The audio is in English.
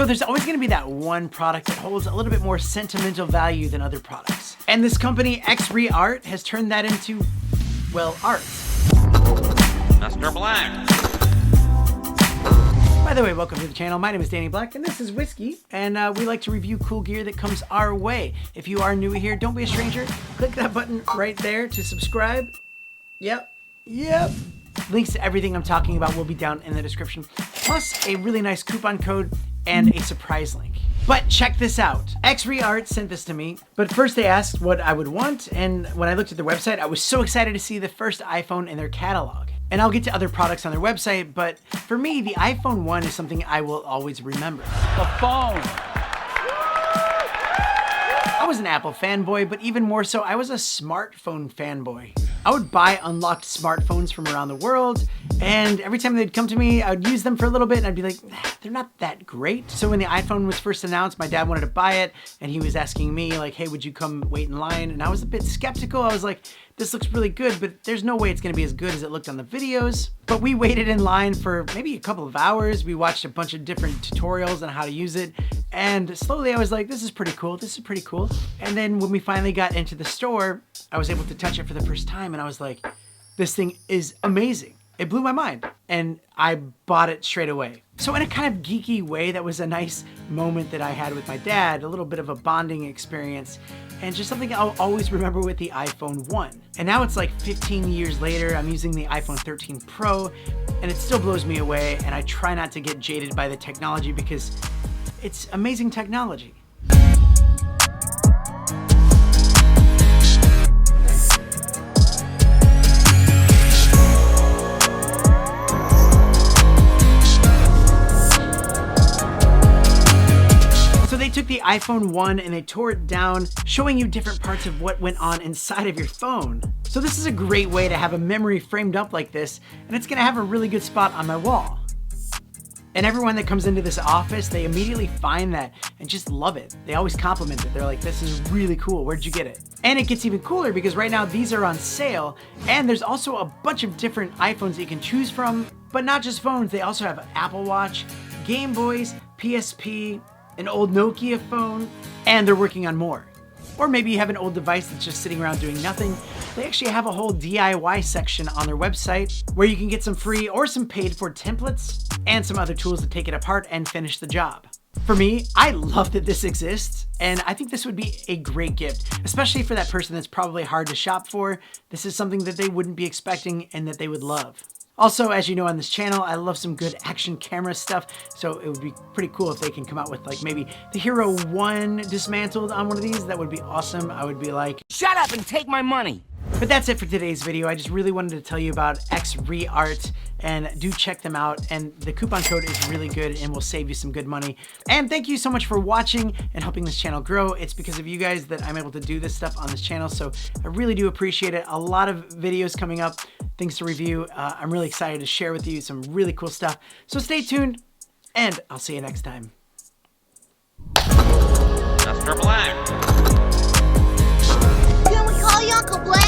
So there's always gonna be that one product that holds a little bit more sentimental value than other products. And this company, XReART, has turned that into, well, art. Mr. Black. By the way, welcome to the channel. My name is Danny Black, and this is Whiskey, and we like to review cool gear that comes our way. If you are new here, don't be a stranger. Click that button right there to subscribe. Yep. Links to everything I'm talking about will be down in the description, plus a really nice coupon code and a surprise link. But check this out. XReART sent this to me, but first they asked what I would want, and when I looked at their website, I was so excited to see the first iPhone in their catalog. And I'll get to other products on their website, but for me, the iPhone 1 is something I will always remember. The phone. I was an Apple fanboy, but even more so, I was a smartphone fanboy. I would buy unlocked smartphones from around the world, and every time they'd come to me, I would use them for a little bit, and I'd be like, they're not that great. So when the iPhone was first announced, my dad wanted to buy it, and he was asking me, like, hey, would you come wait in line? And I was a bit skeptical. I was like, this looks really good, but there's no way it's gonna be as good as it looked on the videos. But we waited in line for maybe a couple of hours. We watched a bunch of different tutorials on how to use it. And slowly I was like, this is pretty cool. This is pretty cool. And then when we finally got into the store, I was able to touch it for the first time. And I was like, this thing is amazing. It blew my mind. And I bought it straight away. So in a kind of geeky way, that was a nice moment that I had with my dad, a little bit of a bonding experience, and just something I'll always remember with the iPhone 1. And now it's like 15 years later, I'm using the iPhone 13 Pro, and it still blows me away, and I try not to get jaded by the technology because it's amazing technology. They took the iPhone 1 and they tore it down, showing you different parts of what went on inside of your phone. So this is a great way to have a memory framed up like this, and it's gonna have a really good spot on my wall. And everyone that comes into this office, they immediately find that and just love it. They always compliment it. They're like, this is really cool. Where'd you get it? And it gets even cooler because right now these are on sale, and there's also a bunch of different iPhones that you can choose from, but not just phones. They also have Apple Watch, Game Boys, PSP, an old Nokia phone, and they're working on more. Or maybe you have an old device that's just sitting around doing nothing. They actually have a whole DIY section on their website where you can get some free or some paid for templates and some other tools to take it apart and finish the job. For me, I love that this exists, and I think this would be a great gift, especially for that person that's probably hard to shop for. This is something that they wouldn't be expecting and that they would love. Also, as you know on this channel, I love some good action camera stuff, so it would be pretty cool if they can come out with like maybe the Hero 1 dismantled on one of these. That would be awesome. I would be like, Shut up and take my money. But that's it for today's video. I just really wanted to tell you about XReART, and do check them out. And the coupon code is really good and will save you some good money. And thank you so much for watching and helping this channel grow. It's because of you guys that I'm able to do this stuff on this channel, so I really do appreciate it. A lot of videos coming up, things to review. I'm really excited to share with you some really cool stuff. So stay tuned, and I'll see you next time. Mr. Black. Can we call you Uncle Black?